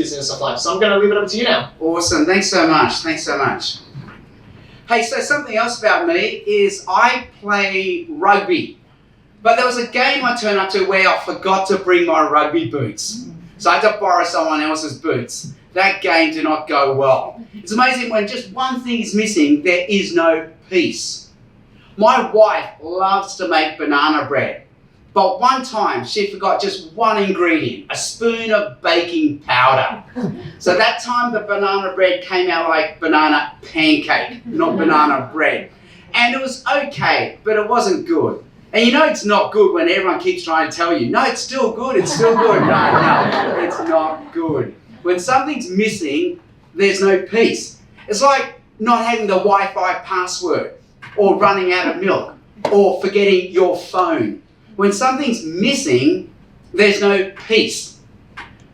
business of life. So I'm going to leave it up to you now. Awesome. Thanks so much. Hey, so something else about me is I play rugby. But there was a game I turned up to where I forgot to bring my rugby boots. So I had to borrow someone else's boots. That game did not go well. It's amazing when just one thing is missing, there is no peace. My wife loves to make banana bread. But one time she forgot just one ingredient, a spoon of baking powder. So that time the banana bread came out like banana pancake, not banana bread. And it was okay, but it wasn't good. And you know it's not good when everyone keeps trying to tell you, no, it's still good, it's still good. No, it's not good. When something's missing, there's no peace. It's like not having the Wi-Fi password, or running out of milk, or forgetting your phone. When something's missing, there's no peace.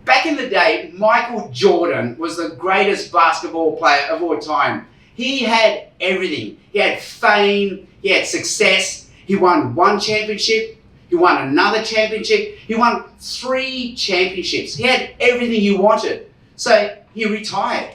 Back in the day, Michael Jordan was the greatest basketball player of all time. He had everything. He had fame, he had success. He won one championship, he won another championship, he won 3 championships. He had everything he wanted. So he retired,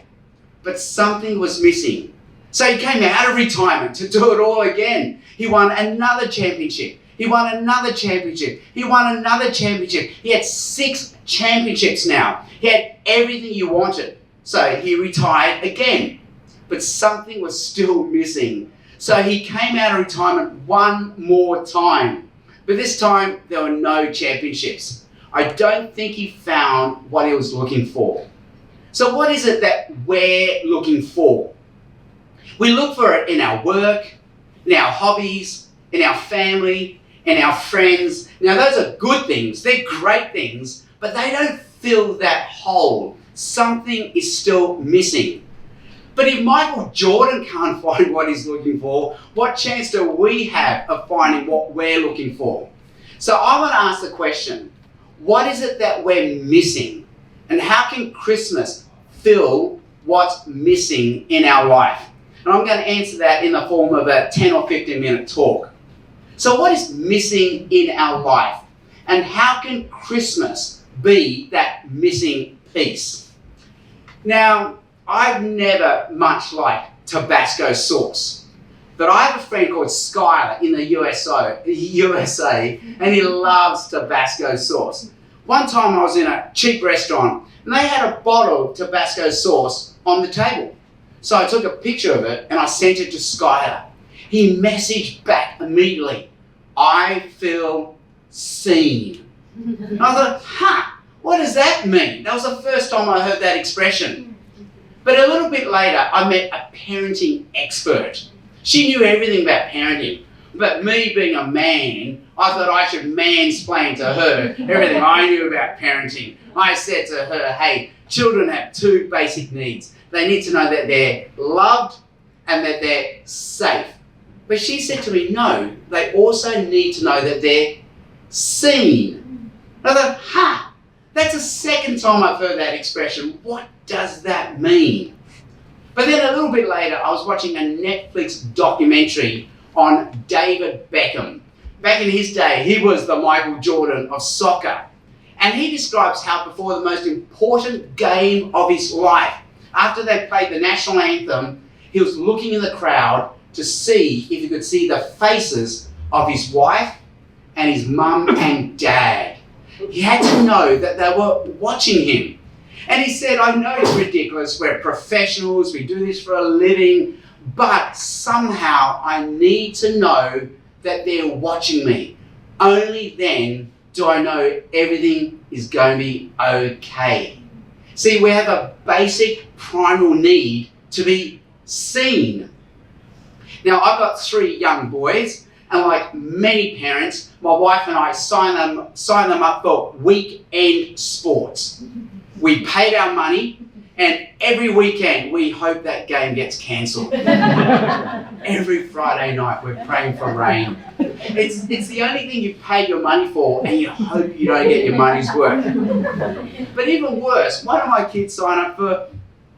but something was missing. So he came out of retirement to do it all again. He won another championship. He won another championship. He won another championship. He had 6 championships now. He had everything he wanted. So he retired again. But something was still missing. So he came out of retirement one more time. But this time, there were no championships. I don't think he found what he was looking for. So what is it that we're looking for? We look for it in our work, in our hobbies, in our family, in our friends. Now those are good things, they're great things, but they don't fill that hole. Something is still missing. But if Michael Jordan can't find what he's looking for, what chance do we have of finding what we're looking for? So I want to ask the question, what is it that we're missing? And how can Christmas fill what's missing in our life? And I'm going to answer that in the form of a 10 or 15 minute talk. So what is missing in our life? And how can Christmas be that missing piece? Now, I've never much liked Tabasco sauce. But I have a friend called Skylar in the USA, and he loves Tabasco sauce. One time I was in a cheap restaurant, and they had a bottle of Tabasco sauce on the table. So I took a picture of it and I sent it to Skylar. He messaged back immediately, I feel seen. And I thought, what does that mean? That was the first time I heard that expression. But a little bit later, I met a parenting expert. She knew everything about parenting. But me being a man, I thought I should mansplain to her everything I knew about parenting. I said to her, hey, children have 2 basic needs. They need to know that they're loved and that they're safe. But she said to me, no, they also need to know that they're seen. I thought, that's the second time I've heard that expression. What does that mean? But then a little bit later, I was watching a Netflix documentary on David Beckham. Back in his day, he was the Michael Jordan of soccer. And he describes how before the most important game of his life, after they played the national anthem, he was looking in the crowd to see if he could see the faces of his wife and his mum and dad. He had to know that they were watching him. And he said, I know it's ridiculous, we're professionals, we do this for a living, but somehow I need to know that they're watching me. Only then do I know everything is going to be okay. See, we have a basic primal need to be seen. Now, I've got 3 young boys, and like many parents, my wife and I sign them up for weekend sports. We paid our money, and every weekend we hope that game gets cancelled. Every Friday night we're praying for rain. It's the only thing you paid your money for, and you hope you don't get your money's worth. But even worse, one of my kids signed up for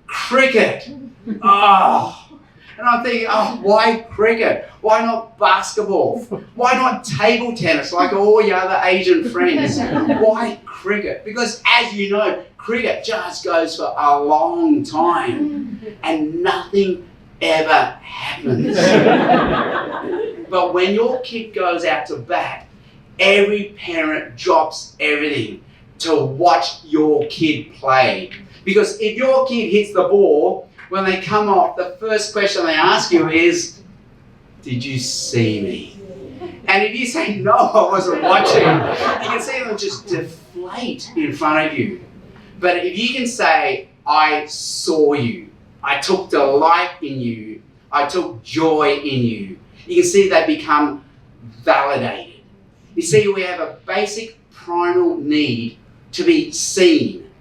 cricket. And I'm thinking, why cricket? Why not basketball? Why not table tennis like all your other Asian friends? Why cricket? Because as you know, cricket just goes for a long time and nothing ever happens. But when your kid goes out to bat, every parent drops everything to watch your kid play. Because if your kid hits the ball, when they come off, the first question they ask you is, did you see me? And if you say, no, I wasn't watching, you can see them just deflate in front of you. But if you can say, I saw you, I took delight in you, I took joy in you, you can see they become validated. You see, we have a basic primal need to be seen.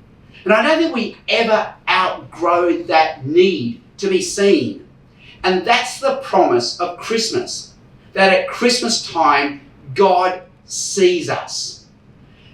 And I don't think we ever outgrow that need to be seen. And that's the promise of Christmas, that at Christmas time, God sees us.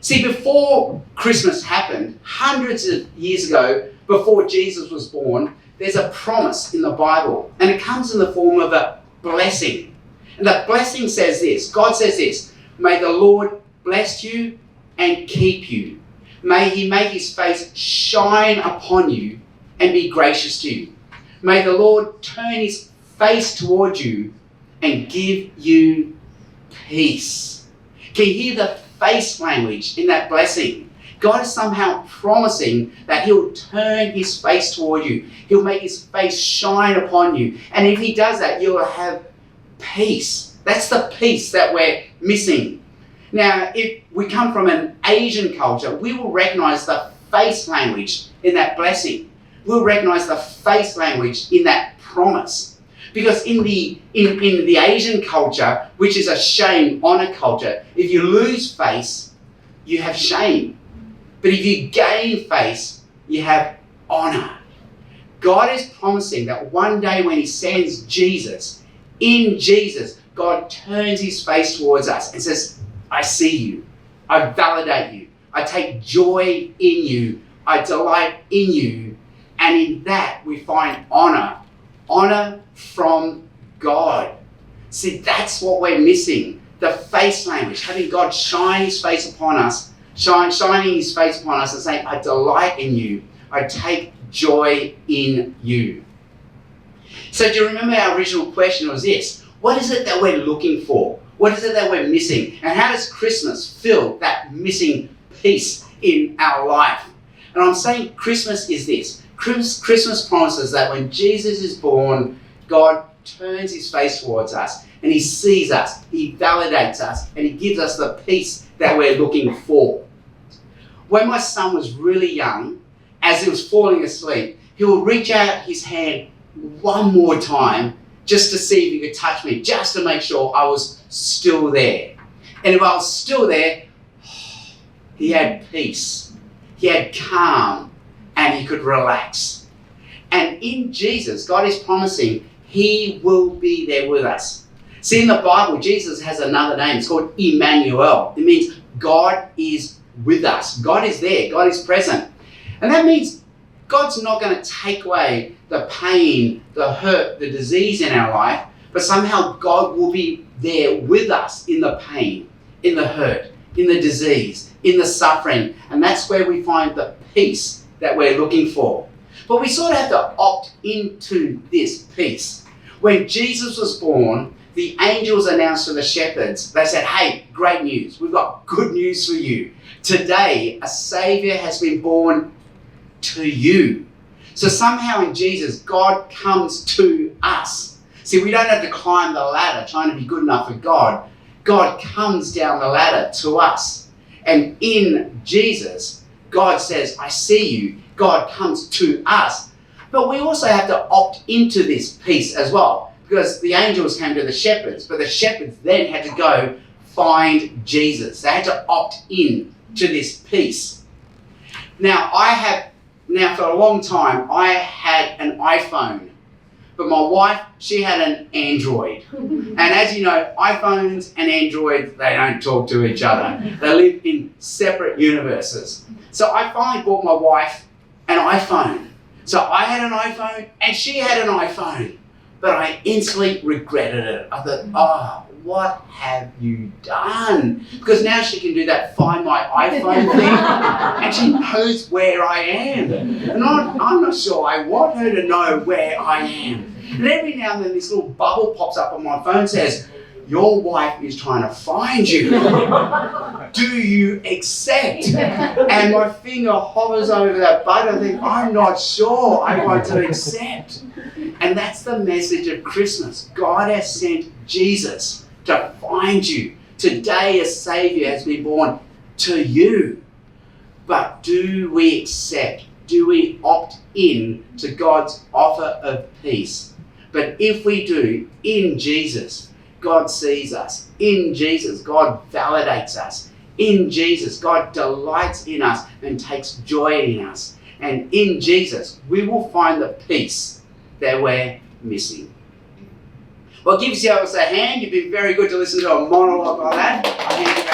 See, before Christmas happened, hundreds of years ago, before Jesus was born, there's a promise in the Bible, and it comes in the form of a blessing. And the blessing says this, God says this, may the Lord bless you and keep you. May he make his face shine upon you and be gracious to you. May the Lord turn his face towards you and give you peace. Can you hear the face language in that blessing? God is somehow promising that he'll turn his face toward you. He'll make his face shine upon you. And if he does that, you'll have peace. That's the peace that we're missing. Now, if we come from an Asian culture, we will recognize the face language in that blessing. We'll recognize the face language in that promise. Because in the Asian culture, which is a shame honor culture, if you lose face, you have shame. But if you gain face, you have honor. God is promising that one day when he sends Jesus, in Jesus, God turns his face towards us and says, I see you, I validate you, I take joy in you, I delight in you, and in that we find honor from God. See, that's what we're missing, the face language, having God shine his face upon us, shining his face upon us and saying, I delight in you, I take joy in you. So do you remember our original question was this, what is it that we're looking for? What is it that we're missing? And how does Christmas fill that missing piece in our life? And I'm saying Christmas is this. Christmas promises that when Jesus is born, God turns his face towards us and he sees us, he validates us, and he gives us the peace that we're looking for. When my son was really young, as he was falling asleep, he would reach out his hand one more time just to see if he could touch me, just to make sure I was still there. And if I was still there, he had peace, he had calm, and he could relax. And in Jesus, God is promising he will be there with us. See, in the Bible, Jesus has another name. It's called Emmanuel. It means God is with us. God is there. God is present. And that means God's not going to take away the pain, the hurt, the disease in our life, but somehow God will be there with us in the pain, in the hurt, in the disease, in the suffering. And that's where we find the peace that we're looking for. But we sort of have to opt into this peace. When Jesus was born, the angels announced to the shepherds, they said, hey, great news. We've got good news for you. Today, a Savior has been born to you. So somehow in Jesus, God comes to us. See, we don't have to climb the ladder trying to be good enough for God. God comes down the ladder to us. And in Jesus, God says, I see you. God comes to us. But we also have to opt into this peace as well, because the angels came to the shepherds, but the shepherds then had to go find Jesus. They had to opt in to this peace. Now, for a long time, I had an iPhone, but my wife, she had an Android. And as you know, iPhones and Androids, they don't talk to each other. They live in separate universes. So I finally bought my wife an iPhone. So I had an iPhone and she had an iPhone, but I instantly regretted it. I thought, what have you done? Because now she can do that Find My iPhone thing, and she knows where I am. And I'm not sure. I want her to know where I am. And every now and then this little bubble pops up on my phone and says, your wife is trying to find you. Do you accept? And my finger hovers over that button. I think, I'm not sure. I want to accept. And that's the message of Christmas. God has sent Jesus to find you. Today a Saviour has been born to you. But do we accept? Do we opt in to God's offer of peace? But if we do, in Jesus, God sees us. In Jesus, God validates us. In Jesus, God delights in us and takes joy in us. And in Jesus, we will find the peace that we're missing. Well, give yourselves a hand. You've been very good to listen to a monologue like that. I hand you